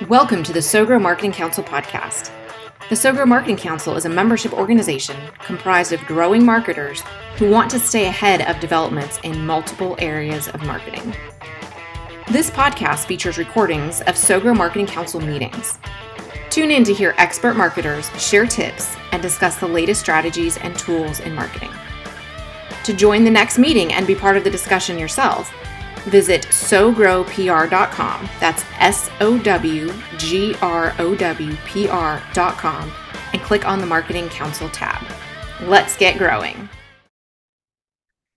Welcome to the SoGrow Marketing Council podcast. The SoGrow Marketing Council is a membership organization comprised of growing marketers who want to stay ahead of developments in multiple areas of marketing. This podcast features recordings of SoGrow Marketing Council meetings. Tune in to hear expert marketers share tips and discuss the latest strategies and tools in marketing. To join the next meeting and be part of the discussion yourself, visit sogrowpr.com. That's SOWGROWPR.com and click on the Marketing Council tab. Let's get growing.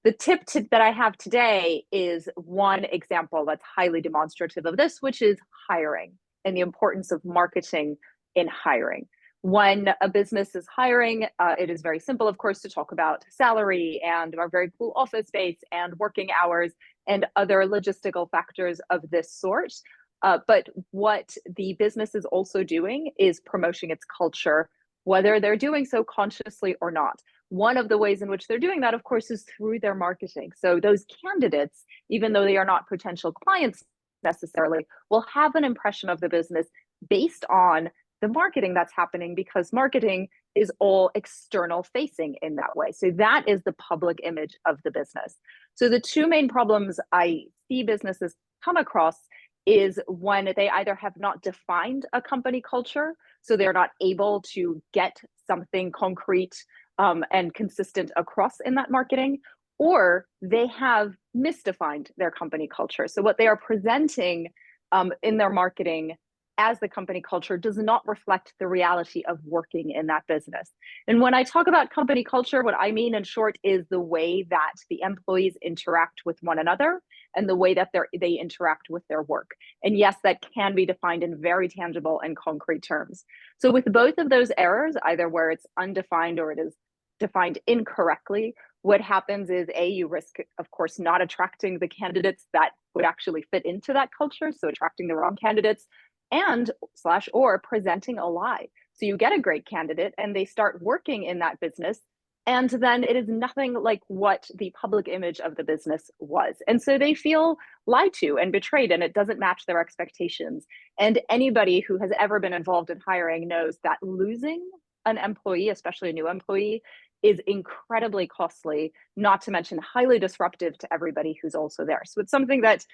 The tip that I have today is one example that's highly demonstrative of this, which is hiring and the importance of marketing in hiring. When a business is hiring, it is very simple, of course, to talk about salary and our very cool office space and working hours and other logistical factors of this sort. But what the business is also doing is promoting its culture, whether they're doing so consciously or not. One of the ways in which they're doing that, of course, is through their marketing. So those candidates, even though they are not potential clients necessarily, will have an impression of the business based on the marketing that's happening, because marketing is all external facing in that way. So that is the public image of the business. So the two main problems I see businesses come across is when they either have not defined a company culture, so they're not able to get something concrete and consistent across in that marketing, or they have misdefined their company culture. So what they are presenting in their marketing as the company culture does not reflect the reality of working in that business. And when I talk about company culture, what I mean in short is the way that the employees interact with one another and the way that they interact with their work. And yes, that can be defined in very tangible and concrete terms. So with both of those errors, either where it's undefined or it is defined incorrectly, what happens is you risk, of course, not attracting the candidates that would actually fit into that culture, so attracting the wrong candidates, and or presenting a lie. So you get a great candidate and they start working in that business, and then it is nothing like what the public image of the business was. And so they feel lied to and betrayed, and it doesn't match their expectations. And anybody who has ever been involved in hiring knows that losing an employee, especially a new employee, is incredibly costly, not to mention highly disruptive to everybody who's also there. So it's something that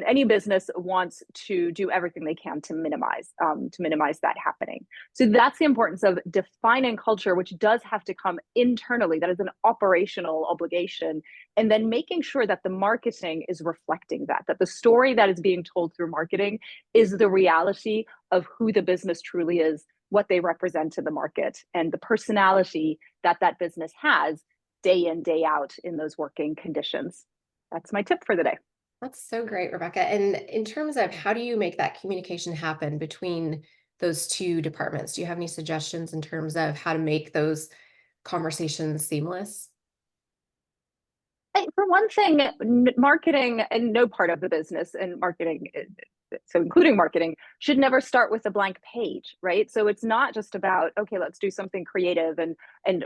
any business wants to do everything they can to minimize that happening. So that's the importance of defining culture, which does have to come internally. That is an operational obligation. And then making sure that the marketing is reflecting that the story that is being told through marketing is the reality of who the business truly is, what they represent to the market, and the personality that business has day in, day out in those working conditions. That's my tip for the day. That's so great, Rebecca. And in terms of how do you make that communication happen between those two departments? Do you have any suggestions in terms of how to make those conversations seamless? For one thing, marketing, and no part of the business and marketing, so including marketing, should never start with a blank page, right? So it's not just about, okay, let's do something creative and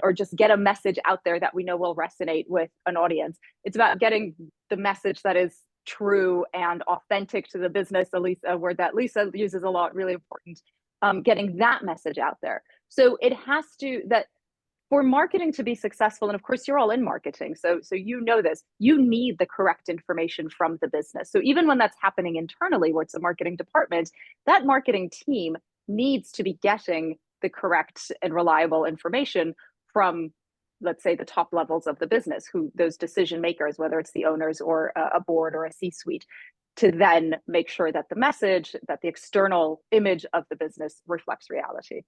or just get a message out there that we know will resonate with an audience. It's about getting the message that is true and authentic to the business, a word that Lisa uses a lot, really important, getting that message out there. So it has to, that for marketing to be successful, and of course you're all in marketing, so you know this, you need the correct information from the business. So even when that's happening internally, where it's a marketing department, that marketing team needs to be getting the correct and reliable information from, let's say, the top levels of the business, who those decision makers, whether it's the owners or a board or a C-suite, to then make sure that the message, that the external image of the business reflects reality.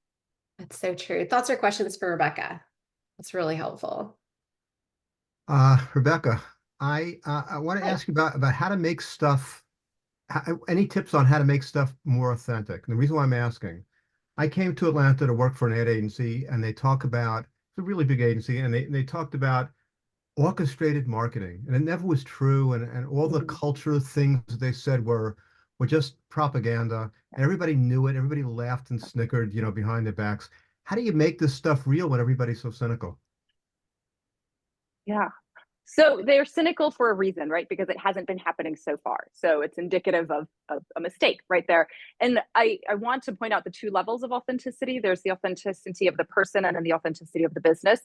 That's so true. Thoughts or questions for Rebecca? That's really helpful. Rebecca, I want to ask you about how to make stuff, any tips on how to make stuff more authentic. And the reason why I'm asking, I came to Atlanta to work for an ad agency, and they talk about, it's a really big agency, and they talked about orchestrated marketing, and it never was true. And all the culture things they said were just propaganda, and everybody knew it. Everybody laughed and snickered, behind their backs. How do you make this stuff real when everybody's so cynical? Yeah. So they're cynical for a reason, right? Because it hasn't been happening so far. So it's indicative of a mistake right there. And I want to point out the two levels of authenticity. There's the authenticity of the person and then the authenticity of the business.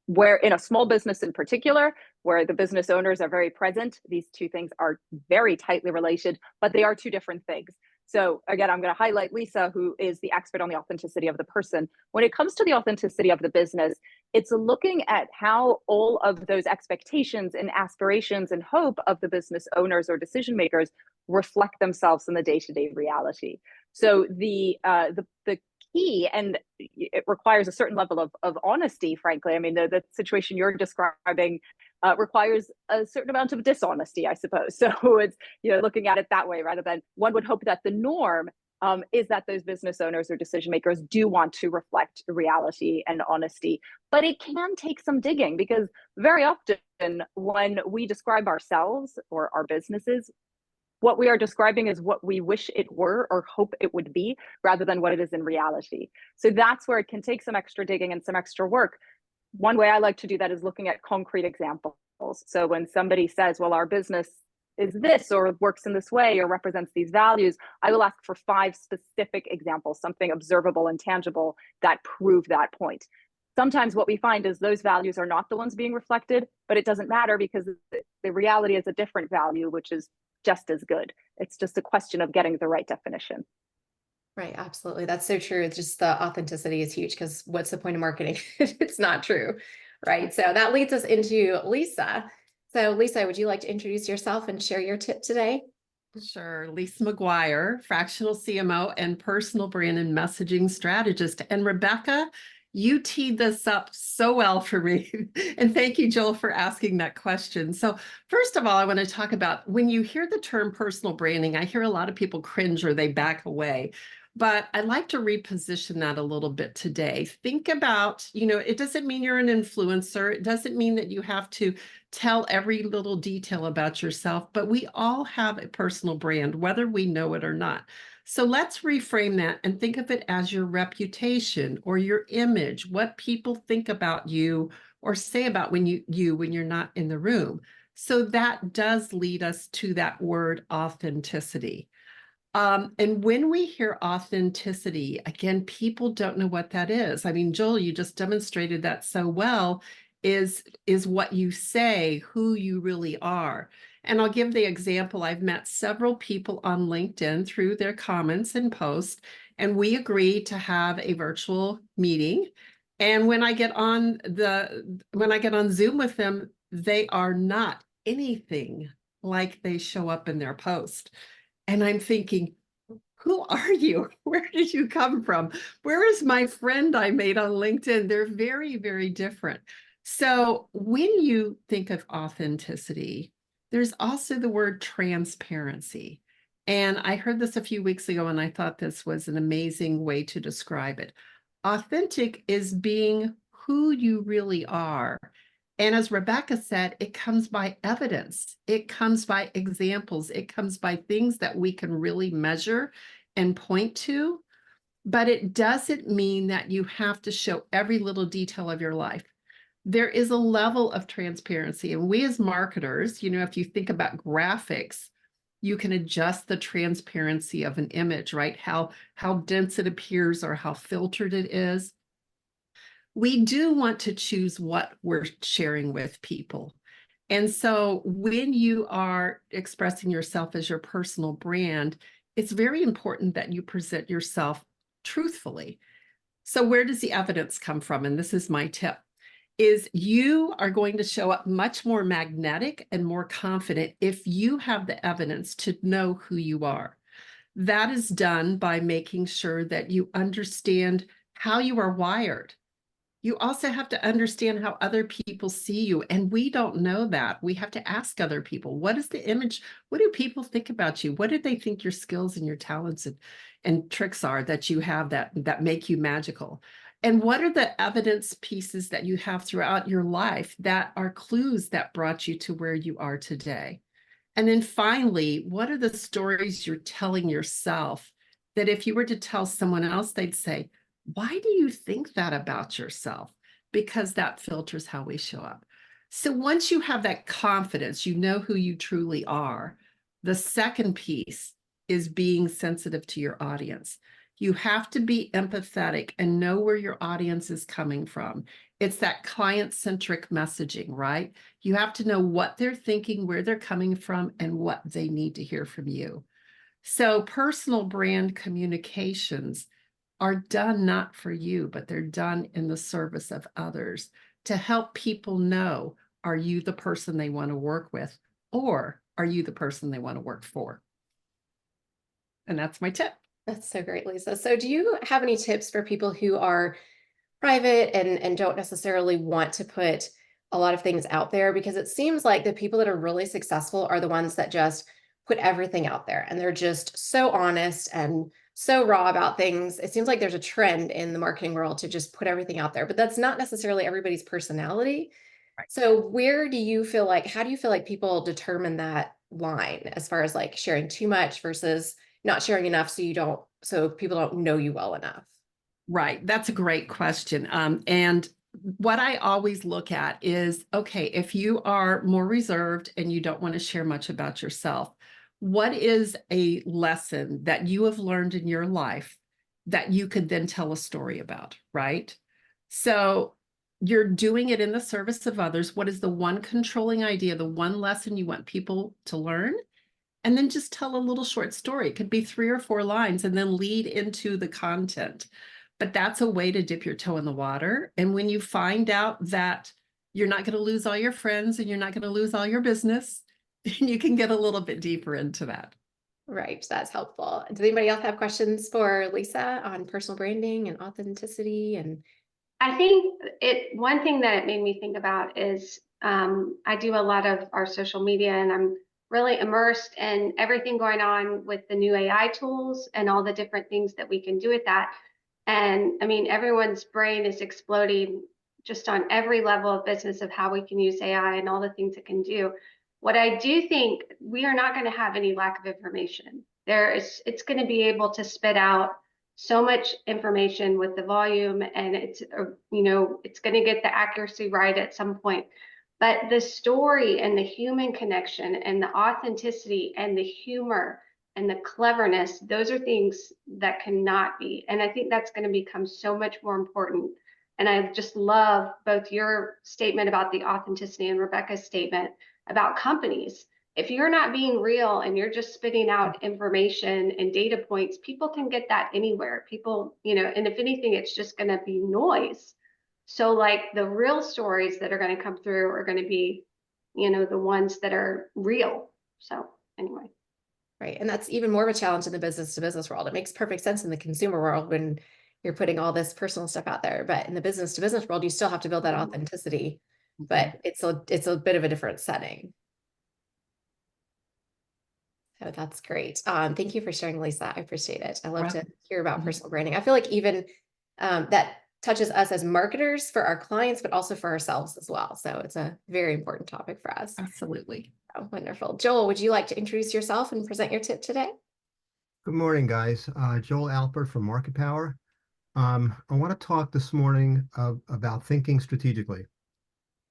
Where in a small business in particular, where the business owners are very present, these two things are very tightly related, but they are two different things. So again, I'm going to highlight Lisa, who is the expert on the authenticity of the person. When it comes to the authenticity of the business, it's looking at how all of those expectations and aspirations and hope of the business owners or decision makers reflect themselves in the day-to-day reality. So the key, and it requires a certain level of honesty, frankly. I mean, the situation you're describing requires a certain amount of dishonesty, I suppose. So it's, looking at it that way, rather than one would hope that the norm is that those business owners or decision makers do want to reflect reality and honesty. But it can take some digging, because very often when we describe ourselves or our businesses, what we are describing is what we wish it were or hope it would be, rather than what it is in reality. So that's where it can take some extra digging and some extra work. One way I like to do that is looking at concrete examples. So when somebody says, well, our business is this, or works in this way, or represents these values, I will ask for 5 specific examples, something observable and tangible that prove that point. Sometimes what we find is those values are not the ones being reflected, but it doesn't matter, because the reality is a different value, which is just as good. It's just a question of getting the right definition. Right, absolutely. That's so true. It's just the authenticity is huge, because what's the point of marketing? It's not true, right? So that leads us into Lisa. So Lisa, would you like to introduce yourself and share your tip today? Sure. Lisa McGuire, fractional CMO and personal brand and messaging strategist. And Rebecca, you teed this up so well for me. And thank you, Joel, for asking that question. So first of all, I want to talk about, when you hear the term personal branding, I hear a lot of people cringe or they back away. But I'd like to reposition that a little bit today. Think about, it doesn't mean you're an influencer. It doesn't mean that you have to tell every little detail about yourself, but we all have a personal brand, whether we know it or not. So let's reframe that and think of it as your reputation or your image, what people think about you or say about when you're not in the room. So that does lead us to that word authenticity. And when we hear authenticity, again, people don't know what that is. I mean, Joel, you just demonstrated that so well, is what you say, who you really are. And I'll give the example. I've met several people on LinkedIn through their comments and posts, and we agreed to have a virtual meeting. And when I get on Zoom with them, they are not anything like they show up in their post. And I'm thinking, who are you? Where did you come from? Where is my friend I made on LinkedIn? They're very, very different. So when you think of authenticity, there's also the word transparency. And I heard this a few weeks ago, and I thought this was an amazing way to describe it. Authentic is being who you really are. And as Rebecca said, it comes by evidence. It comes by examples. It comes by things that we can really measure and point to. But it doesn't mean that you have to show every little detail of your life. There is a level of transparency. And we as marketers, if you think about graphics, you can adjust the transparency of an image, right? How dense it appears or how filtered it is. We do want to choose what we're sharing with people. And so when you are expressing yourself as your personal brand, it's very important that you present yourself truthfully. So where does the evidence come from? And this is my tip, is you are going to show up much more magnetic and more confident if you have the evidence to know who you are. That is done by making sure that you understand how you are wired. You also have to understand how other people see you. And we don't know that. We have to ask other people, what is the image? What do people think about you? What do they think your skills and your talents and tricks are that you have that make you magical? And what are the evidence pieces that you have throughout your life that are clues that brought you to where you are today? And then finally, what are the stories you're telling yourself that if you were to tell someone else, they'd say, why do you think that about yourself? Because that filters how we show up. So once you have that confidence, you know who you truly are. The second piece is being sensitive to your audience. You have to be empathetic and know where your audience is coming from. It's that client-centric messaging, right? You have to know what they're thinking, where they're coming from, and what they need to hear from you. So personal brand communications are done not for you, but they're done in the service of others to help people know, are you the person they want to work with, or are you the person they want to work for? And that's my tip. That's so great, Lisa. So do you have any tips for people who are private and don't necessarily want to put a lot of things out there? Because it seems like the people that are really successful are the ones that just put everything out there, and they're just so honest and so raw about things. It seems like there's a trend in the marketing world to just put everything out there, but that's not necessarily everybody's personality. Right. So where do you feel like, how do you feel like people determine that line as far as like sharing too much versus not sharing enough so people don't know you well enough? Right. That's a great question. And what I always look at is, okay, if you are more reserved and you don't want to share much about yourself, what is a lesson that you have learned in your life that you could then tell a story about, right? So you're doing it in the service of others. What is the one controlling idea, the one lesson you want people to learn? And then just tell a little short story. It could be 3 or 4 lines and then lead into the content. But that's a way to dip your toe in the water. And when you find out that you're not going to lose all your friends and you're not going to lose all your business, you can get a little bit deeper into that. Right. That's helpful. Does anybody else have questions for Lisa on personal branding and authenticity? And I think one thing that it made me think about is I do a lot of our social media, and I'm really immersed in everything going on with the new AI tools and all the different things that we can do with that. And I mean, everyone's brain is exploding just on every level of business of how we can use AI and all the things it can do. What I do think, we are not going to have any lack of information. It's going to be able to spit out so much information with the volume, and it's going to get the accuracy right at some point. But the story and the human connection and the authenticity and the humor and the cleverness, those are things that cannot be. And I think that's going to become so much more important. And I just love both your statement about the authenticity and Rebecca's statement about companies. If you're not being real and you're just spitting out information and data points, people can get that anywhere. People, and if anything, it's just going to be noise. So like the real stories that are going to come through are going to be, the ones that are real. So anyway. right. And that's even more of a challenge in the business to business world. It makes perfect sense in the consumer world when you're putting all this personal stuff out there, but in the business to business world, you still have to build that authenticity, but it's a bit of a different setting. So that's great. Thank you for sharing, Lisa. I appreciate it. I love to hear about personal branding. I feel like even that touches us as marketers for our clients, but also for ourselves as well. So it's a very important topic for us. Absolutely. Oh, wonderful. Joel, would you like to introduce yourself and present your tip today? Good morning, guys. Joel Alpert from Market Power. I want to talk this morning about thinking strategically.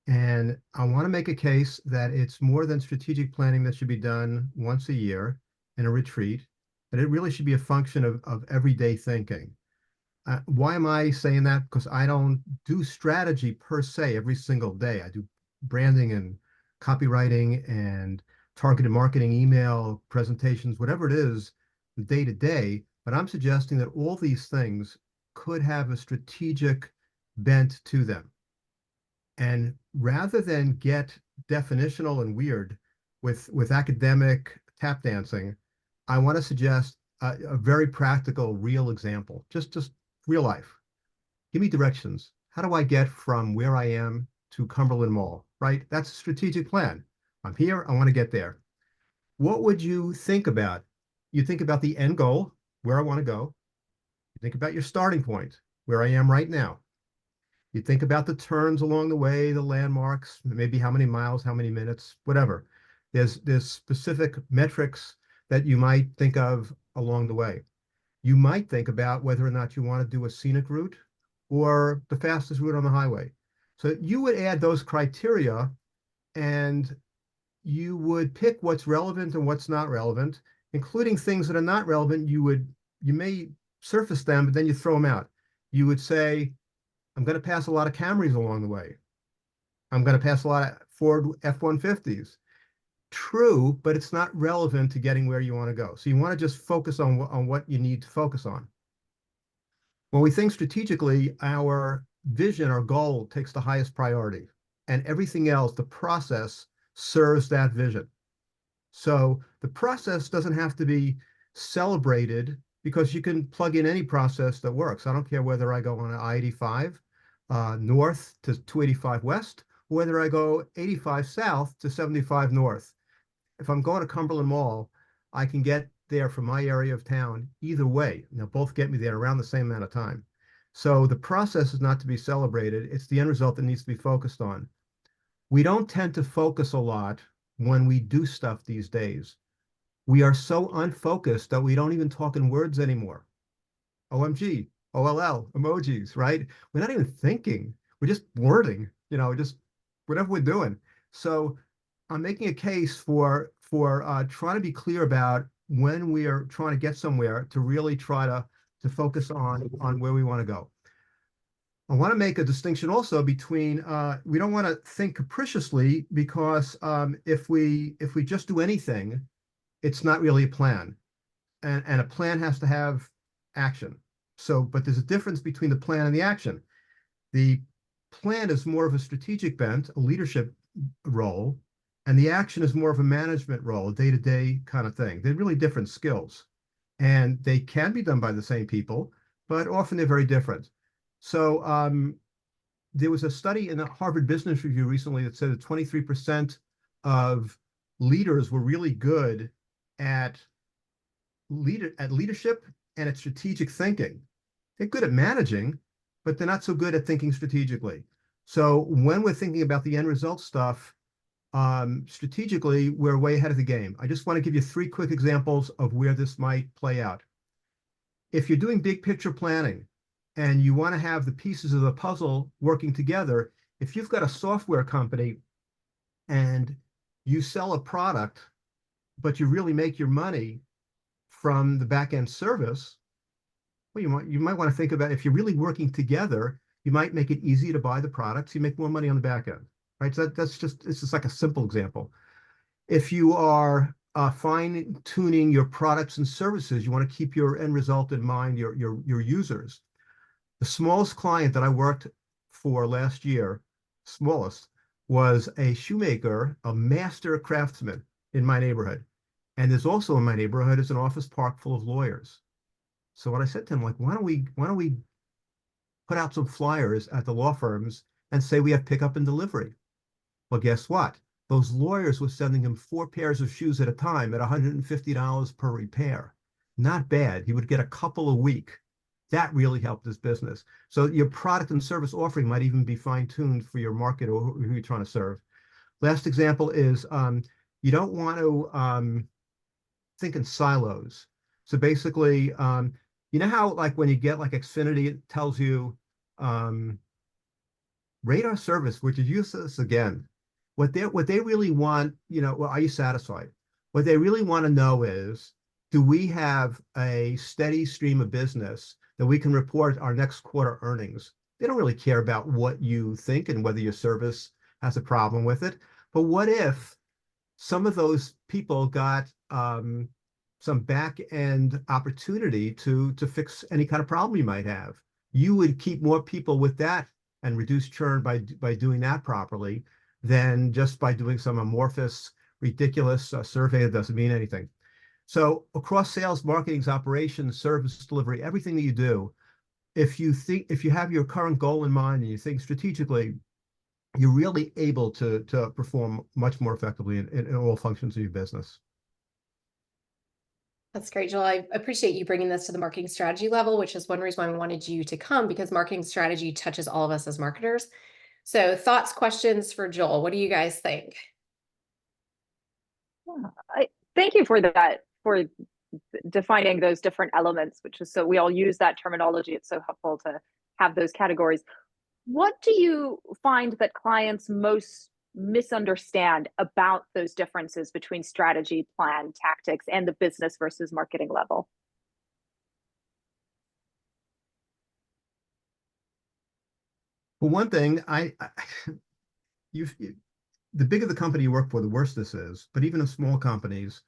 And I want to make a case that it's more than strategic planning that should be done once a year in a retreat, but it really should be a function of everyday thinking. Why am I saying that? Because I don't do strategy per se every single day. I do branding and copywriting and targeted marketing, email, presentations, whatever it is, day to day. But I'm suggesting that all these things could have a strategic bent to them. And rather than get definitional and weird with academic tap dancing, I want to suggest a very practical, real example, just real life. Give me directions. How do I get from where I am to Cumberland Mall, right? That's a strategic plan. I'm here, I want to get there. What would you think about? You think about the end goal, where I want to go. You think about your starting point, where I am right now. You think about the turns along the way, the landmarks, maybe how many miles, how many minutes, whatever. There's specific metrics that you might think of along the way. You might think about whether or not you want to do a scenic route or the fastest route on the highway. So you would add those criteria and you would pick what's relevant and what's not relevant, including things that are not relevant. You may surface them, but then you throw them out. You would say, I'm going to pass a lot of Camrys along the way. I'm going to pass a lot of Ford F-150s. True, but it's not relevant to getting where you want to go. So you want to just focus on what you need to focus on. When we think strategically, our vision or goal takes the highest priority, and everything else, the process, serves that vision. So the process doesn't have to be celebrated because you can plug in any process that works. I don't care whether I go on I-85 north to 285 west, or whether I go 85 south to 75 north. If I'm going to Cumberland Mall, I can get there from my area of town either way. They'll both get me there around the same amount of time. So the process is not to be celebrated. It's the end result that needs to be focused on. We don't tend to focus a lot when we do stuff these days. We are so unfocused that we don't even talk in words anymore. OMG, OLL, emojis, right? We're not even thinking. We're just wording, just whatever we're doing. So I'm making a case for trying to be clear about when we are trying to get somewhere to really try to focus on where we want to go. I want to make a distinction also between we don't want to think capriciously, because if we just do anything, it's not really a plan, and a plan has to have action. So, but there's a difference between the plan and the action. The plan is more of a strategic bent, a leadership role, and the action is more of a management role, a day-to-day kind of thing. They're really different skills, and they can be done by the same people, but often they're very different. So there was a study in the Harvard Business Review recently that said that 23% of leaders were really good at leadership and at strategic thinking. They're good at managing, but they're not so good at thinking strategically. So when we're thinking about the end result stuff, strategically, we're way ahead of the game. I just want to give you 3 quick examples of where this might play out. If you're doing big picture planning and you want to have the pieces of the puzzle working together, if you've got a software company and you sell a product, but you really make your money from the back-end service, well, you might want to think about, if you're really working together, you might make it easy to buy the products. You make more money on the back end, right? So it's just like a simple example. If you are fine-tuning your products and services, you want to keep your end result in mind, your users. The smallest client that I worked for last year, smallest, was a shoemaker, a master craftsman in my neighborhood. And there's also in my neighborhood is an office park full of lawyers. So what I said to him, like, why don't we put out some flyers at the law firms and say we have pickup and delivery? Well, guess what? Those lawyers were sending him 4 pairs of shoes at a time at $150 per repair. Not bad. He would get a couple a week. That really helped his business. So your product and service offering might even be fine-tuned for your market or who you're trying to serve. Last example is you don't want to think in silos. So basically, you know how like when you get like Xfinity, it tells you rate our service, would you use this again? What they really want, well, are you satisfied? What they really want to know is, do we have a steady stream of business that we can report our next quarter earnings? They don't really care about what you think and whether your service has a problem with it. But what if some of those people got some back end opportunity to fix any kind of problem you might have? You would keep more people with that and reduce churn by doing that properly than just by doing some amorphous, ridiculous survey that doesn't mean anything. So across sales, marketing, operations, service delivery, everything that you do, if you have your current goal in mind and you think strategically, you're really able to perform much more effectively in all functions of your business. That's great, Joel. I appreciate you bringing this to the marketing strategy level, which is one reason why I wanted you to come, because marketing strategy touches all of us as marketers. So thoughts, questions for Joel. What do you guys think? Thank you for that, for defining those different elements, which is so we all use that terminology. It's so helpful to have those categories. What do you find that clients most misunderstand about those differences between strategy, plan, tactics, and the business versus marketing level? Well, one thing, the bigger the company you work for, the worse this is. But even in small companies,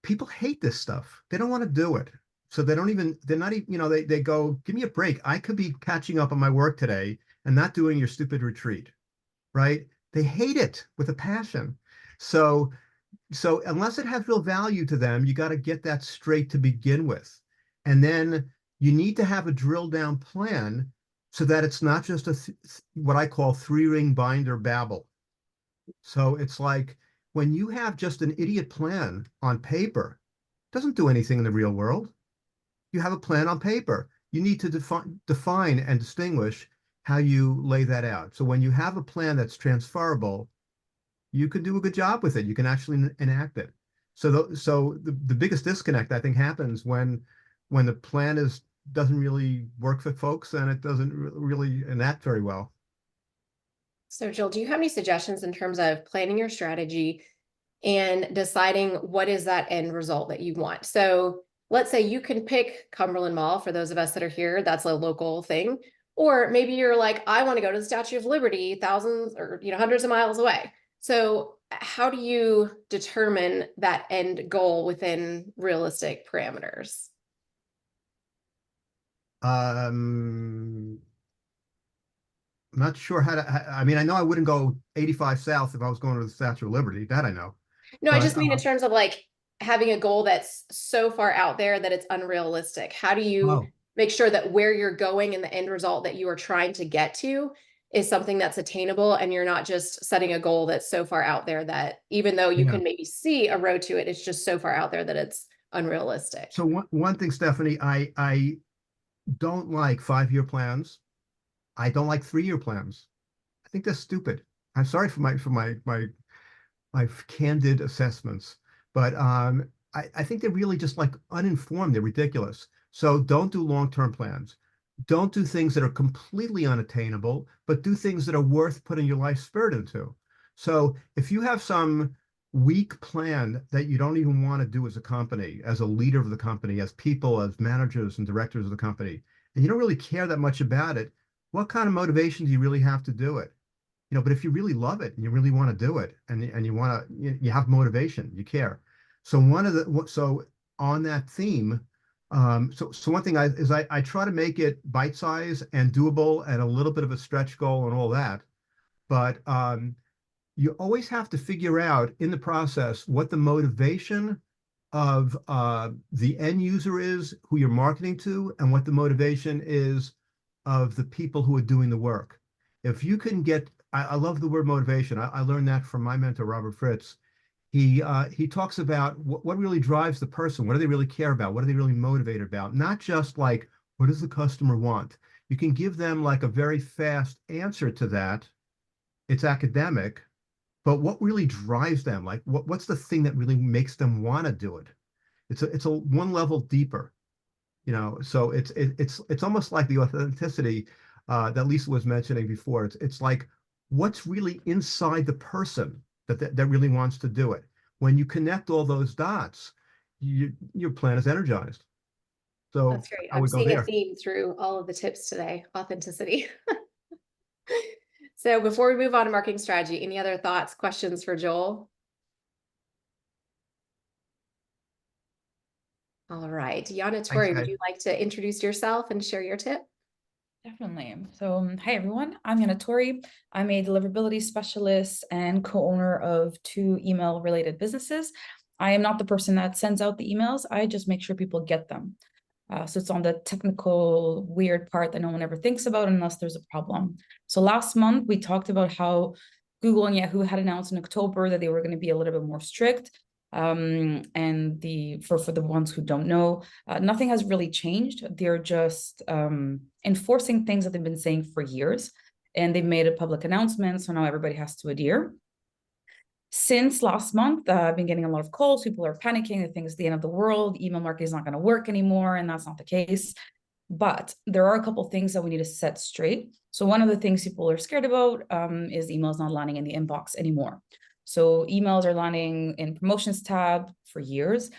people hate this stuff. They don't want to do it. So they're not even, they go, give me a break. I could be catching up on my work today and not doing your stupid retreat, right? They hate it with a passion. So unless it has real value to them, you got to get that straight to begin with. And then you need to have a drill down plan so that it's not just what I call three-ring binder babble. So it's like when you have just an idiot plan on paper, it doesn't do anything in the real world. You have a plan on paper. You need to define and distinguish how you lay that out. So when you have a plan that's transferable, you can do a good job with it. You can actually enact it. So the biggest disconnect, I think, happens when the plan doesn't really work for folks and it doesn't really enact very well. So Jill, do you have any suggestions in terms of planning your strategy and deciding what is that end result that you want? So let's say you can pick Cumberland Mall for those of us that are here, that's a local thing. Or maybe you're like, I want to go to the Statue of Liberty, thousands or hundreds of miles away. So how do you determine that end goal within realistic parameters? I'm not sure how to, I mean, I know I wouldn't go 85 south if I was going to the Statue of Liberty. That I know. No, I just mean in terms of like having a goal that's so far out there that it's unrealistic. How do you make sure that where you're going and the end result that you are trying to get to is something that's attainable, and you're not just setting a goal that's so far out there that even though you can maybe see a road to it, it's just so far out there that it's unrealistic? So one thing, Stephanie, I don't like 5-year plans. I don't like 3-year plans. I think that's stupid. I'm sorry for my candid assessments, but I think they're really just like uninformed. They're ridiculous. So don't do long-term plans. Don't do things that are completely unattainable, but do things that are worth putting your life spirit into. So if you have some weak plan that you don't even want to do as a company, as a leader of the company, as people, as managers and directors of the company, and you don't really care that much about it, what kind of motivation do you really have to do it? But if you really love it and you really want to do it, and you want to, you have motivation, you care. So on that theme, so one thing I try to make it bite size and doable and a little bit of a stretch goal and all that, but you always have to figure out in the process what the motivation of the end user is, who you're marketing to, and what the motivation is of the people who are doing the work. If you can get, I love the word motivation. I learned that from my mentor, Robert Fritz. He talks about what really drives the person. What do they really care about? What are they really motivated about? Not just like, what does the customer want? You can give them like a very fast answer to that. It's academic, but what really drives them? Like what's the thing that really makes them want to do it? It's a one level deeper, so it's almost like the authenticity that Lisa was mentioning before. It's like what's really inside the person that really wants to do it. When you connect all those dots, your plan is energized. So that's great. I I'm would go seeing a there. theme through all of the tips today: authenticity. So before we move on to marketing strategy, any other thoughts, questions for Joel? All right, Yana Tori, would you like to introduce yourself and share your tip? Definitely. So, hi everyone, I'm Yana Tori. I'm a deliverability specialist and co-owner of 2 email-related businesses. I am not the person that sends out the emails. I just make sure people get them. So it's on the technical weird part that no one ever thinks about unless there's a problem. So last month we talked about how Google and Yahoo had announced in October that they were going to be a little bit more strict. And for the ones who don't know, nothing has really changed. They're just enforcing things that they've been saying for years, and they've made a public announcement, so now everybody has to adhere. Since last month, I've been getting a lot of calls. People are panicking. They think it's the end of the world. Email marketing is not going to work anymore, and that's not the case. But there are a couple things that we need to set straight. So one of the things people are scared about is emails not landing in the inbox anymore. So emails are landing in promotions tab for years.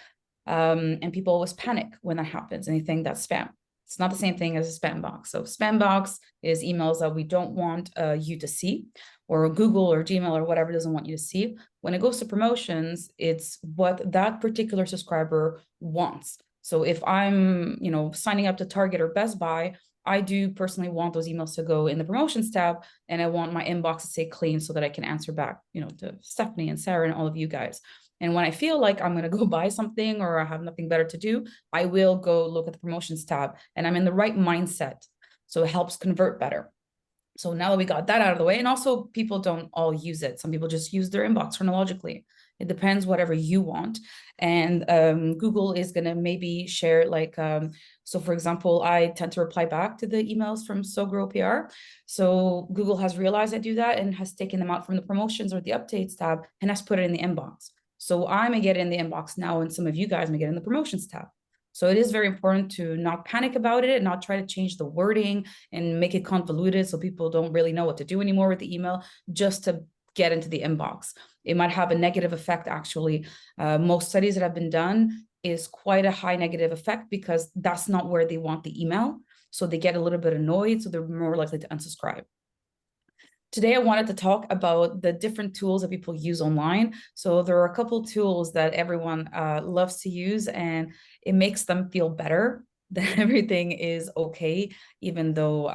And people always panic when that happens and they think that's spam. It's not the same thing as a spam box. So spam box is emails that we don't want you to see, or Google or Gmail or whatever doesn't want you to see. When it goes to promotions, it's what that particular subscriber wants. So if I'm, signing up to Target or Best Buy, I do personally want those emails to go in the promotions tab, and I want my inbox to stay clean so that I can answer back, to Stephanie and Sarah and all of you guys. And when I feel like I'm going to go buy something or I have nothing better to do, I will go look at the promotions tab, and I'm in the right mindset. So it helps convert better. So now that we got that out of the way, and also people don't all use it. Some people just use their inbox chronologically. It depends whatever you want. And Google is going to maybe share so for example, I tend to reply back to the emails from SoGrow PR. So Google has realized I do that and has taken them out from the promotions or the updates tab and has put it in the inbox. So I may get it in the inbox now, and some of you guys may get it in the promotions tab. So it is very important to not panic about it, and not try to change the wording and make it convoluted so people don't really know what to do anymore with the email just to get into the inbox. It might have a negative effect, actually. Most studies that have been done is quite a high negative effect because that's not where they want the email. So they get a little bit annoyed, so they're more likely to unsubscribe. Today, I wanted to talk about the different tools that people use online. So there are a couple tools that everyone loves to use, and it makes them feel better that everything is okay, even though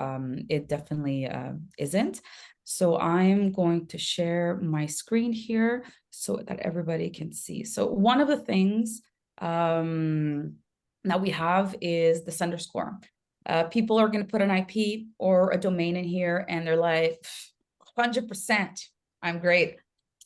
it definitely isn't. So I'm going to share my screen here so that everybody can see. So one of the things that we have is the sender score. People are going to put an IP or a domain in here, and they're like, 100%, I'm great.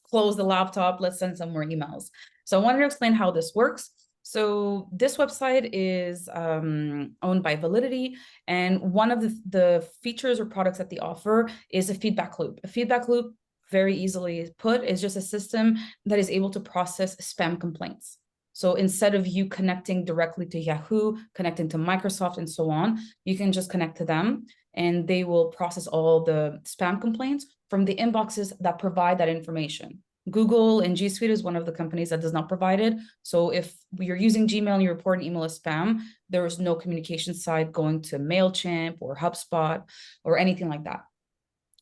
Close the laptop, let's send some more emails. So I wanted to explain how this works. So this website is owned by Validity, and one of the features or products that they offer is a feedback loop. A feedback loop, very easily put, is just a system that is able to process spam complaints. So instead of you connecting directly to Yahoo, connecting to Microsoft and so on, you can just connect to them, and they will process all the spam complaints from the inboxes that provide that information. Google and G Suite is one of the companies that does not provide it. So if you're using Gmail and you report an email as spam, there is no communication side going to MailChimp or HubSpot or anything like that.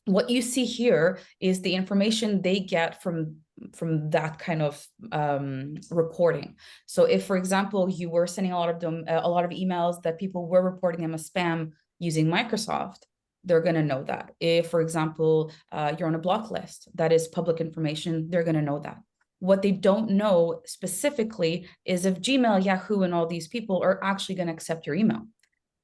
What you see here is the information they get from that kind of reporting. So if, for example, you were sending a lot of emails that people were reporting them as spam using Microsoft, they're going to know that. If, for example, you're on a block list that is public information, they're going to know that. What they don't know specifically is if Gmail, Yahoo, and all these people are actually going to accept your email.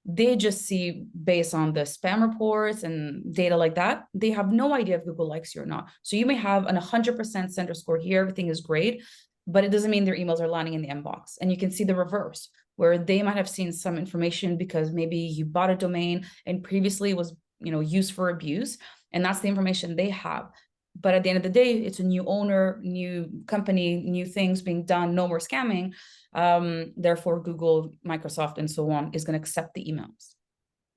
They just see based on the spam reports and data like that. They have no idea if Google likes you or not. So you may have an 100% sender score here, everything is great, but it doesn't mean their emails are landing in the inbox. And you can see the reverse, where they might have seen some information because maybe you bought a domain and previously was used for abuse, and that's the information they have. But at the end of the day, it's a new owner, new company, new things being done, no more scamming. Therefore, Google, Microsoft, and so on is going to accept the emails.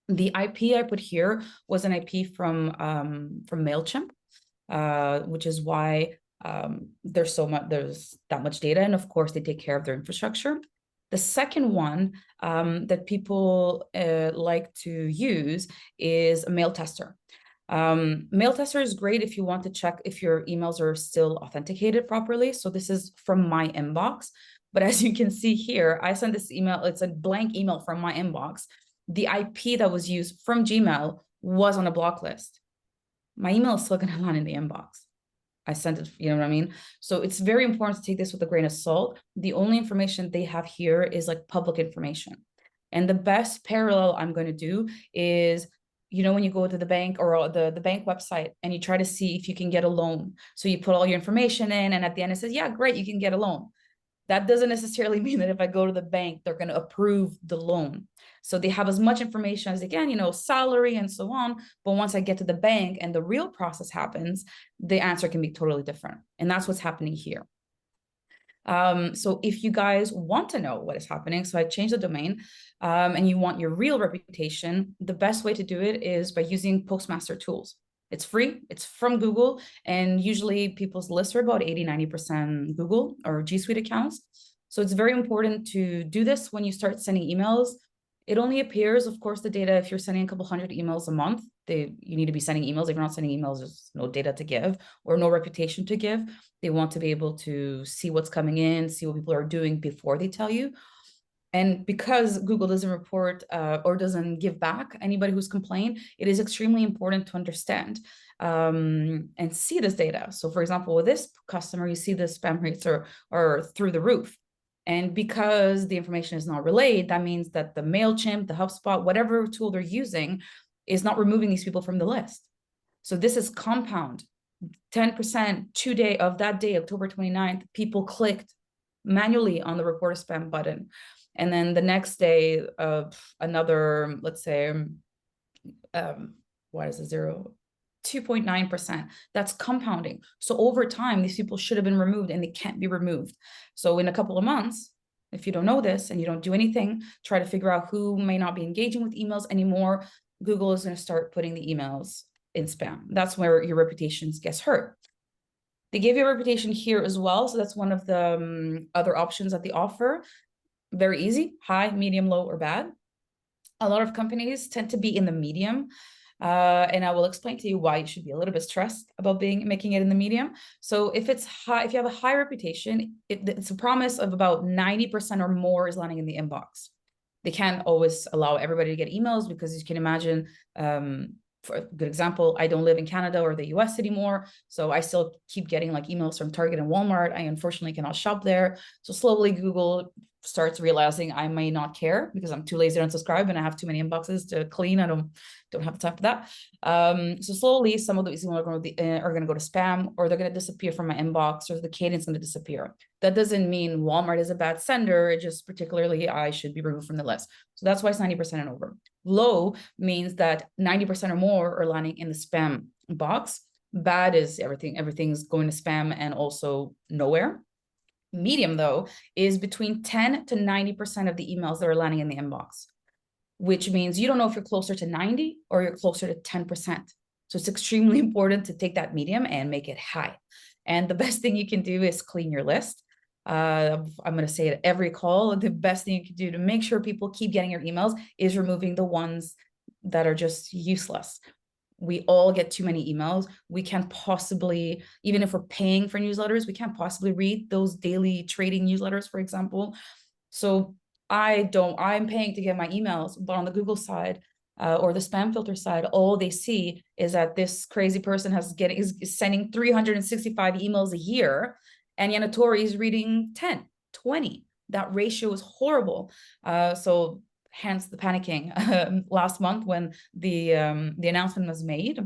The IP I put here was an IP from MailChimp, which is why there's that much data. And of course, they take care of their infrastructure. The second one that people like to use is a mail tester. Mail tester is great if you want to check if your emails are still authenticated properly. So this is from my inbox. But as you can see here, I sent this email. It's a blank email from my inbox. The IP that was used from Gmail was on a block list. My email is still going to land in the inbox. I sent it, you know what I mean? So it's very important to take this with a grain of salt. The only information they have here is like public information. And the best parallel I'm going to do is, when you go to the bank or the bank website and you try to see if you can get a loan. So you put all your information in, and at the end it says, yeah, great, you can get a loan. That doesn't necessarily mean that if I go to the bank, they're going to approve the loan. So they have as much information as they can, salary and so on. But once I get to the bank and the real process happens, the answer can be totally different. And that's what's happening here. So if you guys want to know what is happening, so I changed the domain, and you want your real reputation, the best way to do it is by using Postmaster tools. It's free, it's from Google, and usually people's lists are about 80-90% Google or G Suite accounts. So it's very important to do this when you start sending emails. It only appears, of course, the data, if you're sending a couple hundred emails a month, you need to be sending emails. If you're not sending emails, there's no data to give or no reputation to give. They want to be able to see what's coming in, see what people are doing before they tell you. And because Google doesn't report or doesn't give back anybody who's complained, it is extremely important to understand and see this data. So for example, with this customer, you see the spam rates are through the roof. And because the information is not relayed, that means that the MailChimp, the HubSpot, whatever tool they're using is not removing these people from the list. So this is compound. 10% today of that day, October 29th, people clicked manually on the report a spam button. And then the next day, another, let's say, what is it, 2.9%. That's compounding. So over time, these people should have been removed and they can't be removed. So in a couple of months, if you don't know this and you don't do anything, try to figure out who may not be engaging with emails anymore. Google is going to start putting the emails in spam. That's where your reputation gets hurt. They give you a reputation here as well. So that's one of the other options that they offer. Very easy, high, medium, low, or bad. A lot of companies tend to be in the medium. And I will explain to you why you should be a little bit stressed about making it in the medium. So if it's high, if you have a high reputation, it's a promise of about 90% or more is landing in the inbox. They can't always allow everybody to get emails because you can imagine, for a good example, I don't live in Canada or the US anymore. So I still keep getting like emails from Target and Walmart. I unfortunately cannot shop there. So slowly Google starts realizing I may not care because I'm too lazy to unsubscribe and I have too many inboxes to clean. I don't have the time for that. So slowly some of these emails are going to go to spam, or they're going to disappear from my inbox, or the cadence is going to disappear. That doesn't mean Walmart is a bad sender. It just particularly I should be removed from the list. So that's why it's 90% and over. Low means that 90% or more are landing in the spam box. Bad is everything's going to spam and also nowhere. Medium, though, is between 10 to 90% of the emails that are landing in the inbox, which means you don't know if you're closer to 90 or you're closer to 10%. So it's extremely important to take that medium and make it high. And the best thing you can do is clean your list. I'm going to say it every call. The best thing you can do to make sure people keep getting your emails is removing the ones that are just useless. We all get too many emails. We can't possibly, even if we're paying for newsletters, we can't possibly read those daily trading newsletters, for example. So I'm paying to get my emails, but on the Google side or the spam filter side, all they see is that this crazy person is sending 365 emails a year, and Yanatori is reading 10, 20. That ratio is horrible. So hence the panicking last month when the announcement was made.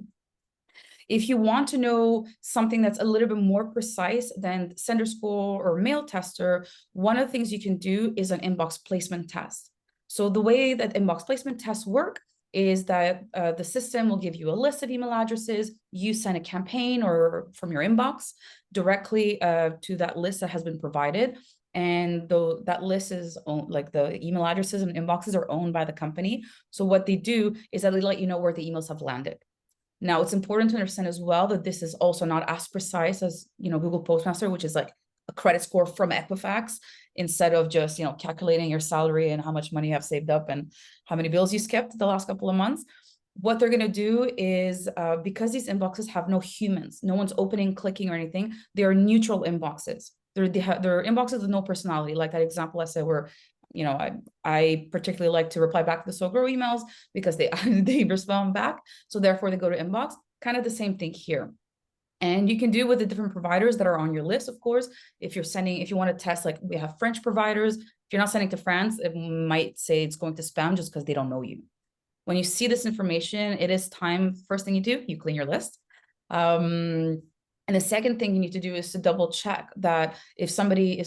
If you want to know something that's a little bit more precise than Sender Score or Mail Tester, one of the things you can do is an inbox placement test. So the way that inbox placement tests work is that the system will give you a list of email addresses. You send a campaign or from your inbox directly to that list that has been provided. And though that list is owned, like the email addresses and inboxes are owned by the company. So what they do is that they let you know where the emails have landed. Now, it's important to understand as well that this is also not as precise as, Google Postmaster, which is like a credit score from Equifax, instead of just, calculating your salary and how much money you have saved up and how many bills you skipped the last couple of months. What they're going to do is, because these inboxes have no humans, no one's opening, clicking, or anything, they are neutral inboxes. They're inboxes with no personality, like that example I said where, I particularly like to reply back to the SoGrow emails because they respond back. So therefore they go to inbox. Kind of the same thing here. And you can do with the different providers that are on your list, of course. If you want to test, like we have French providers, if you're not sending to France, it might say it's going to spam just because they don't know you. When you see this information, it is time, first thing you do, you clean your list. And the second thing you need to do is to double check that if somebody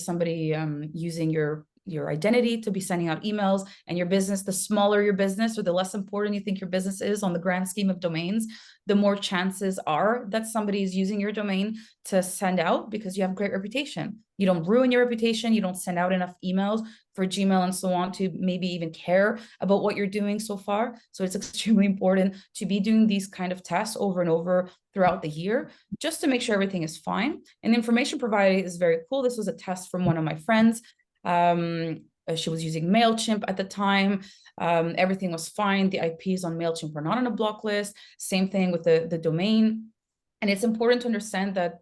using your your identity to be sending out emails, and your business, the smaller your business or the less important you think your business is on the grand scheme of domains, the more chances are that somebody is using your domain to send out, because you have great reputation. You don't ruin your reputation. You don't send out enough emails for Gmail and so on to maybe even care about what you're doing so far. So it's extremely important to be doing these kind of tests over and over throughout the year, just to make sure everything is fine. And the information provided is very cool. This was a test from one of my friends. She was using MailChimp at the time. Everything was fine. The IPs on MailChimp were not on a block list. Same thing with the domain. And it's important to understand that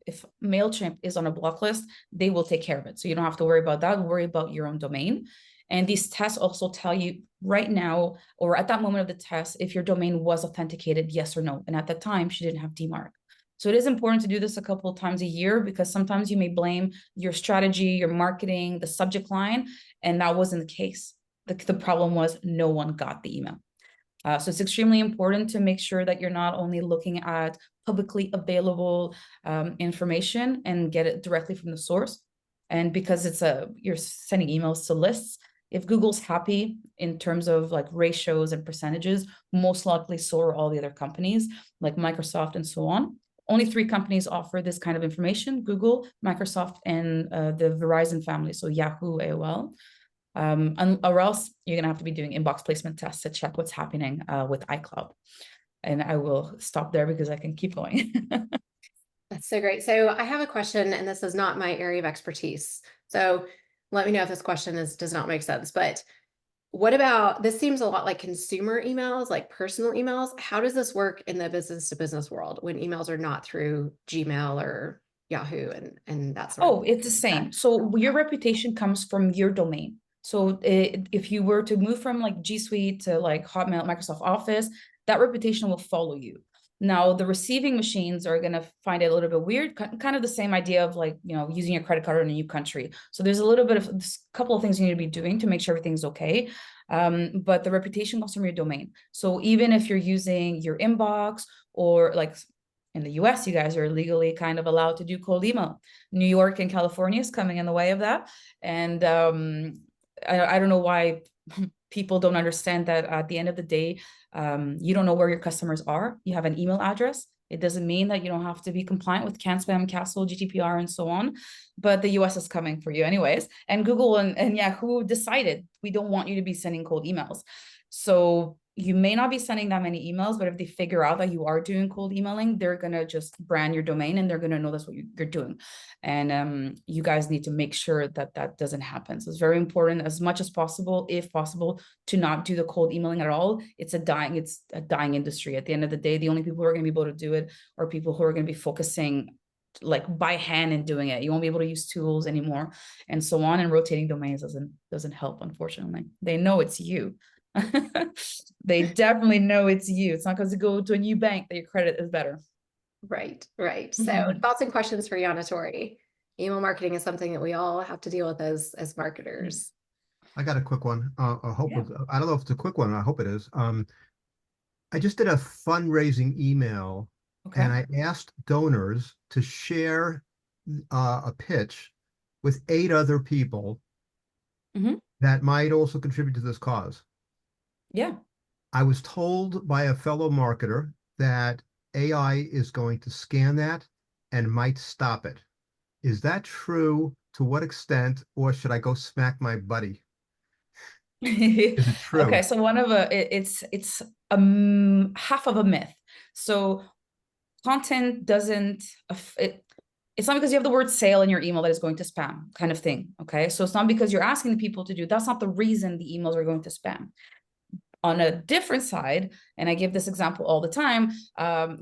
if MailChimp is on a block list, they will take care of it. So you don't have to worry about that. Worry about your own domain. And these tests also tell you right now, or at that moment of the test, if your domain was authenticated, yes or no. And at that time, she didn't have DMARC. So it is important to do this a couple of times a year, because sometimes you may blame your strategy, your marketing, the subject line, and that wasn't the case. The problem was no one got the email. So it's extremely important to make sure that you're not only looking at publicly available information and get it directly from the source. And because you're sending emails to lists, if Google's happy in terms of like ratios and percentages, most likely so are all the other companies like Microsoft and so on. Only 3 companies offer this kind of information: Google, Microsoft, and the Verizon family, so Yahoo, AOL. Or else you're gonna have to be doing inbox placement tests to check what's happening with iCloud. And I will stop there because I can keep going. That's so great. So I have a question, and this is not my area of expertise. So let me know if this question does not make sense. But what about, this seems a lot like consumer emails, like personal emails. How does this work in the business to business world when emails are not through Gmail or Yahoo and that sort of Oh, it's the same. So your reputation comes from your domain. So if you were to move from like G Suite to like Hotmail, Microsoft Office, that reputation will follow you. Now, the receiving machines are going to find it a little bit weird, kind of the same idea of like, using your credit card in a new country. So there's a little bit of a couple of things you need to be doing to make sure everything's okay. But the reputation comes from your domain. So even if you're using your inbox, or like in the US, you guys are legally kind of allowed to do cold email. New York and California is coming in the way of that. And I don't know why people don't understand that at the end of the day, you don't know where your customers are. You have an email address. It doesn't mean that you don't have to be compliant with CAN spam, Castle, GDPR, and so on. But the US is coming for you anyways. And Google and Yahoo decided we don't want you to be sending cold emails. So you may not be sending that many emails, but if they figure out that you are doing cold emailing, they're going to just brand your domain, and they're going to know that's what you're doing. And you guys need to make sure that that doesn't happen. So it's very important, as much as possible, if possible, to not do the cold emailing at all. It's a dying industry. At the end of the day, the only people who are going to be able to do it are people who are going to be focusing like by hand and doing it. You won't be able to use tools anymore, and so on. And rotating domains doesn't help, unfortunately. They know it's you. They definitely know it's you. It's not because you go to a new bank that your credit is better. Right. So thoughts and questions for Yana Tori. Email marketing is something that we all have to deal with as marketers. I got a quick one. I don't know if it's a quick one. I hope it is. I just did a fundraising email, and I asked donors to share a pitch with 8 other people that might also contribute to this cause. Yeah. I was told by a fellow marketer that AI is going to scan that and might stop it. Is that true? To what extent? Or should I go smack my buddy? Is it true? Okay, so it's half of a myth. So content doesn't, it's not because you have the word sale in your email that is going to spam, kind of thing. Okay, so it's not because you're asking the people to do, that's not the reason the emails are going to spam. On a different side, and I give this example all the time,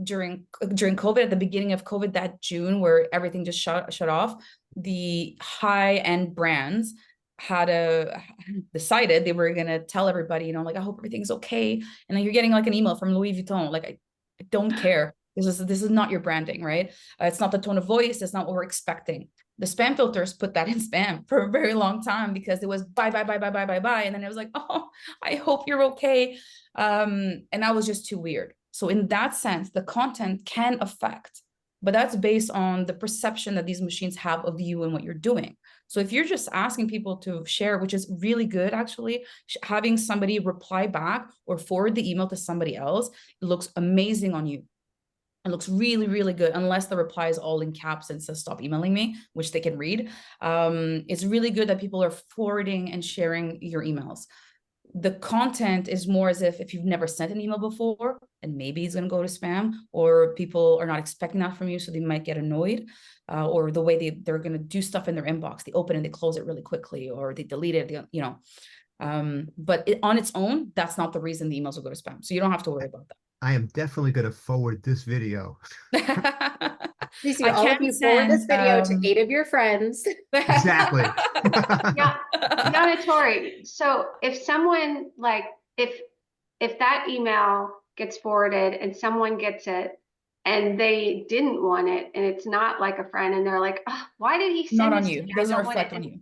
during COVID, at the beginning of COVID, that June where everything just shut off, the high-end brands had decided they were gonna tell everybody, like, I hope everything's okay. And then you're getting like an email from Louis Vuitton, like, I don't care. This is not your branding, right? It's not the tone of voice. That's not what we're expecting. The spam filters put that in spam for a very long time because it was bye. And then it was like, oh, I hope you're okay. And that was just too weird. So in that sense, the content can affect, but that's based on the perception that these machines have of you and what you're doing. So if you're just asking people to share, which is really good, actually, having somebody reply back or forward the email to somebody else, it looks amazing on you. It looks really, really good, unless the reply is all in caps and says, stop emailing me, which they can read. It's really good that people are forwarding and sharing your emails. The content is more as if you've never sent an email before, and maybe it's going to go to spam, or people are not expecting that from you, so they might get annoyed, or the way they're going to do stuff in their inbox, they open and they close it really quickly, or they delete it, you know. But on its own, that's not the reason the emails will go to spam, so you don't have to worry about I am definitely going to forward this video. that. Please do, I all of can you forward this send, video to 8 of your friends. Exactly. Yeah, yeah, Tori. So if someone like, if that email gets forwarded and someone gets it and they didn't want it, and it's not like a friend, and they're like, oh, why did he Not send on this you. to me? It I doesn't don't want reflect it. on you.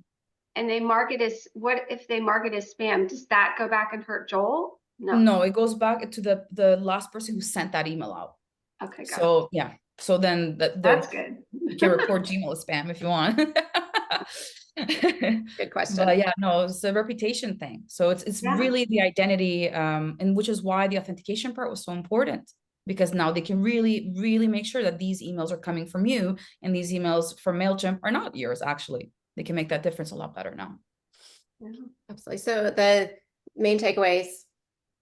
And they mark it as, what if they mark it as spam? Does that go back and hurt Joel? No. No, it goes back to the last person who sent that email out. Okay, got it. So yeah, so then That's good. you can report Gmail as spam if you want. Good question. But yeah, no, it's a reputation thing. So it's Yeah. really the identity, and which is why the authentication part was so important, because now they can really, really make sure that these emails are coming from you, and these emails from MailChimp are not yours. Actually, they can make that difference a lot better now. Yeah, absolutely. So the main takeaways: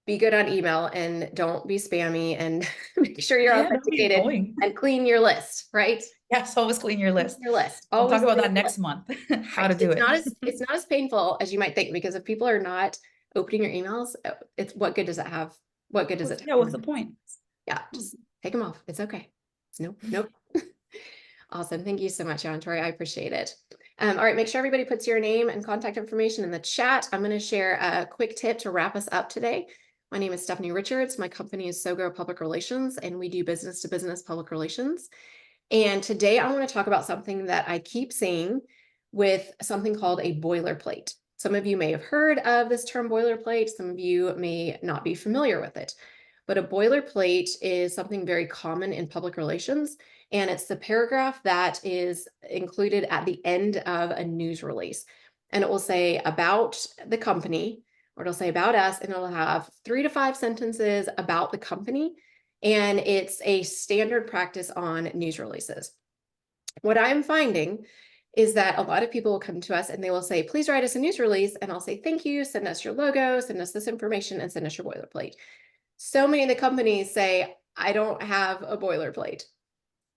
be good on email and don't be spammy, and make sure you're Yeah, don't be authenticated annoying. and clean your list, right? Yes, always clean your list. Your list. I'll Always talk about clean that your next list. month. How Right. to do It's it. not it's not as painful as you might think, because if people are not opening your emails, it's what good does it have? What good does it Yeah, have? what's the point? Yeah, just take them off. It's okay. It's nope. Awesome. Thank you so much, Tori. I appreciate it. All right, make sure everybody puts your name and contact information in the chat. I'm going to share a quick tip to wrap us up today. My name is Stephanie Richards. My company is SoGo Public Relations, and we do business to business public relations. And today I want to talk about something that I keep seeing with something called a boilerplate. Some of you may have heard of this term boilerplate. Some of you may not be familiar with it. But a boilerplate is something very common in public relations, and it's the paragraph that is included at the end of a news release. And it will say about the company, or it'll say about us, and it'll have 3 to 5 sentences about the company. And it's a standard practice on news releases. What I'm finding is that a lot of people will come to us and they will say, please write us a news release. And I'll say, thank you, send us your logo, send us this information, and send us your boilerplate. So many of the companies say, I don't have a boilerplate.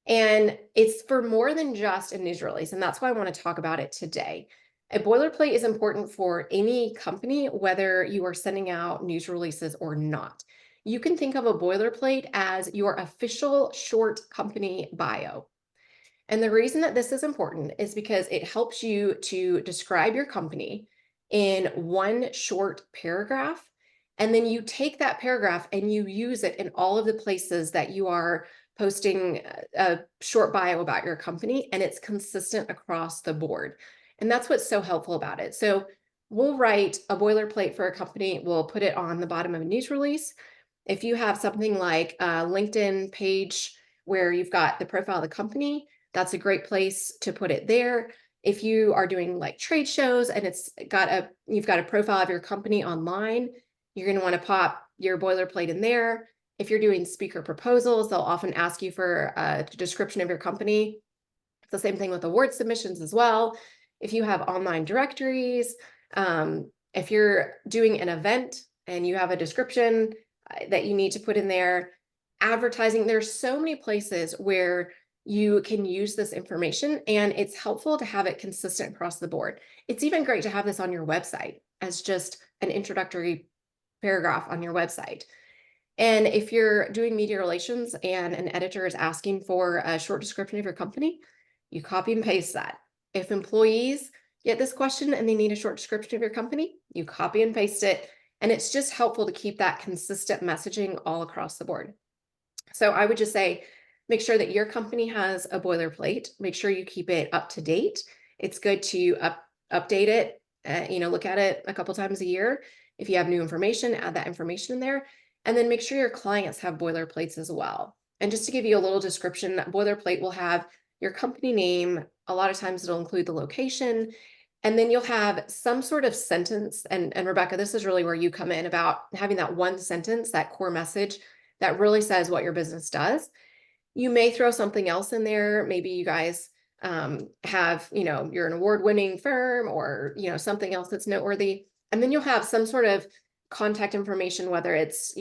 And it's for more than just a news release. And that's why I want to talk about it today. A boilerplate is important for any company, whether you are sending out news releases or not. You can think of a boilerplate as your official short company bio. And the reason that this is important is because it helps you to describe your company in one short paragraph. And then you take that paragraph and you use it in all of the places that you are posting a short bio about your company, and it's consistent across the board. And that's what's so helpful about it. So we'll write a boilerplate for a company. We'll put it on the bottom of a news release. If you have something like a LinkedIn page where you've got the profile of the company, that's a great place to put it there. If you are doing like trade shows and you've got a profile of your company online, you're going to want to pop your boilerplate in there. If you're doing speaker proposals, they'll often ask you for a description of your company. It's the same thing with award submissions as well. If you have online directories, if you're doing an event and you have a description that you need to put in there, advertising, there's so many places where you can use this information, and it's helpful to have it consistent across the board. It's even great to have this on your website as just an introductory paragraph on your website. And if you're doing media relations and an editor is asking for a short description of your company, you copy and paste that. If employees get this question and they need a short description of your company, you copy and paste it. And it's just helpful to keep that consistent messaging all across the board. So I would just say, make sure that your company has a boilerplate. Make sure you keep it up to date. It's good to update it, look at it a couple times a year. If you have new information, add that information in there. And then make sure your clients have boilerplates as well. And just to give you a little description, that boilerplate will have your company name. A lot of times it'll include the location. And then you'll have some sort of sentence. And Rebecca, this is really where you come in about having that one sentence, that core message that really says what your business does. You may throw something else in there. Maybe you guys have, you're an award-winning firm or, something else that's noteworthy. And then you'll have some sort of contact information, whether it's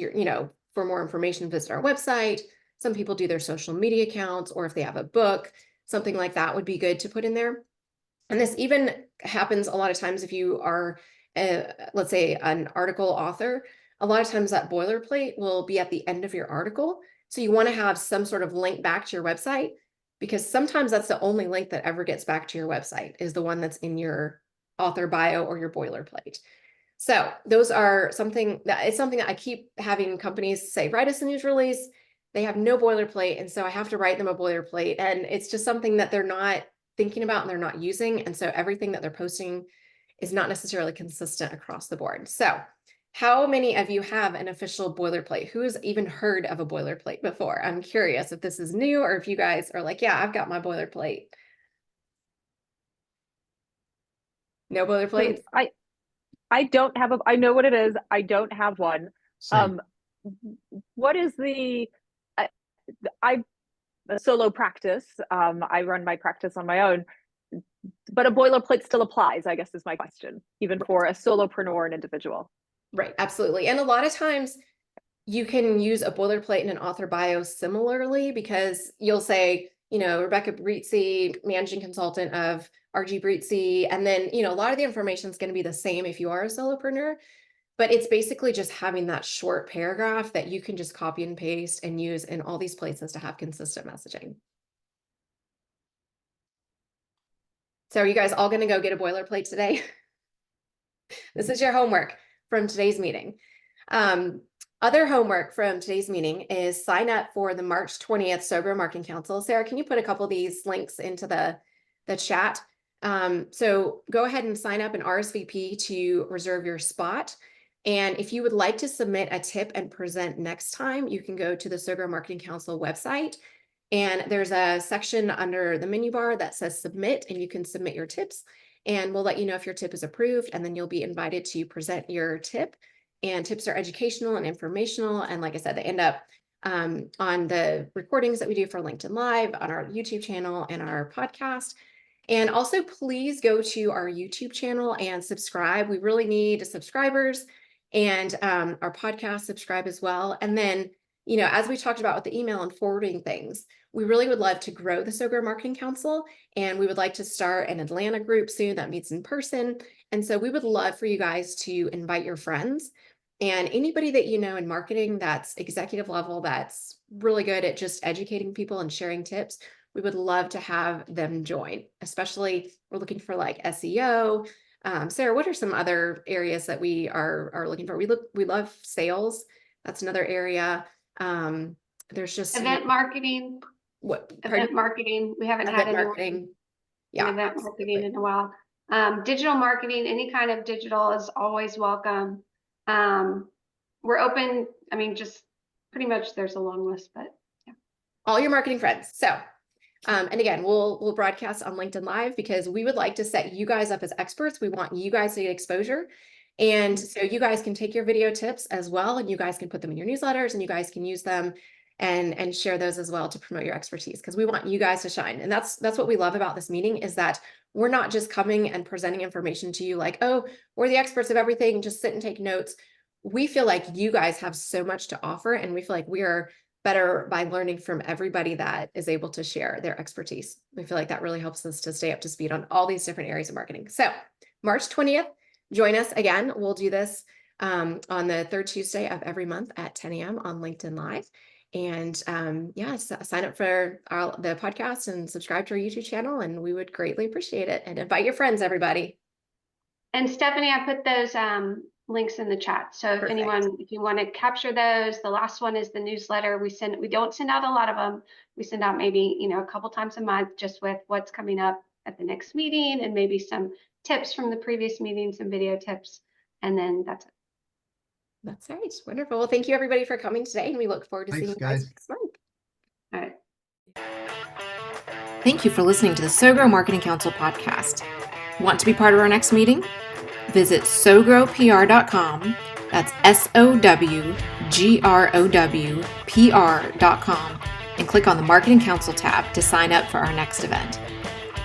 for more information, visit our website. Some people do their social media accounts, or if they have a book, something like that would be good to put in there. And this even happens a lot of times if you are, let's say, an article author. A lot of times that boilerplate will be at the end of your article. So you want to have some sort of link back to your website, because sometimes that's the only link that ever gets back to your website, is the one that's in your author bio or your boilerplate. So those are something that I keep having companies say, write us a news release. They have no boilerplate. And so I have to write them a boilerplate. And it's just something that they're not thinking about and they're not using. And so everything that they're posting is not necessarily consistent across the board. So how many of you have an official boilerplate? Who has even heard of a boilerplate before? I'm curious if this is new or if you guys are like, yeah, I've got my boilerplate. No boilerplates? I don't have I know what it is. I don't have one. Same. What is I'm a solo practice. I run my practice on my own, but a boilerplate still applies, I guess, is my question, even for a solopreneur and individual. Right, absolutely. And a lot of times you can use a boilerplate in an author bio similarly, because you'll say, Rebecca Brizzi, managing consultant of RG Brizzi. And then, a lot of the information is going to be the same if you are a solopreneur, but it's basically just having that short paragraph that you can just copy and paste and use in all these places to have consistent messaging. So are you guys all going to go get a boilerplate today? This is your homework from today's meeting. Other homework from today's meeting is sign up for the March 20th SoGrow Marketing Council. Sarah, can you put a couple of these links into the chat? So go ahead and sign up and RSVP to reserve your spot. And if you would like to submit a tip and present next time, you can go to the SoGrow Marketing Council website. And there's a section under the menu bar that says submit, and you can submit your tips. And we'll let you know if your tip is approved, and then you'll be invited to present your tip. And tips are educational and informational. And like I said, they end up on the recordings that we do for LinkedIn Live, on our YouTube channel and our podcast. And also, please go to our YouTube channel and subscribe. We really need subscribers, and our podcast, subscribe as well. And then, as we talked about with the email and forwarding things, we really would love to grow the SoGrow Marketing Council, and we would like to start an Atlanta group soon that meets in person. And so we would love for you guys to invite your friends and anybody that you know in marketing that's executive level, that's really good at just educating people and sharing tips. We would love to have them join, especially we're looking for like SEO. Sarah, what are some other areas that we are looking for? We love sales. That's another area. There's just event marketing. Event marketing. We haven't had marketing. Yeah, event marketing in a while. Digital marketing, any kind of digital is always welcome. We're open. I mean, just pretty much there's a long list, but yeah. All your marketing friends. So, and again, we'll broadcast on LinkedIn Live, because we would like to set you guys up as experts. We want you guys to get exposure. And so you guys can take your video tips as well, and you guys can put them in your newsletters, and you guys can use them and share those as well to promote your expertise, because we want you guys to shine. And that's what we love about this meeting, is that we're not just coming and presenting information to you like, oh, we're the experts of everything, just sit and take notes. We feel like you guys have so much to offer, and we feel like we are better by learning from everybody that is able to share their expertise. We feel like that really helps us to stay up to speed on all these different areas of marketing. So March 20th, join us again. We'll do this on the third Tuesday of every month at 10 a.m. on LinkedIn Live. And sign up for the podcast and subscribe to our YouTube channel, and we would greatly appreciate it. And invite your friends, everybody. And Stephanie, I put those links in the chat. So Perfect. if you want to capture those, the last one is the newsletter. We don't send out a lot of them. We send out maybe, a couple times a month, just with what's coming up at the next meeting, and maybe some tips from the previous meeting, some video tips, and then that's it. That's right. Wonderful. Well, thank you everybody for coming today, and we look forward to seeing you guys next month. All right. Thank you for listening to the SoGrow Marketing Council podcast. Want to be part of our next meeting? Visit sogrowpr.com. That's SOWGROWPR.com and click on the Marketing Council tab to sign up for our next event.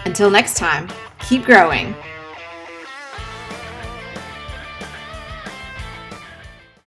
Until next time, keep growing.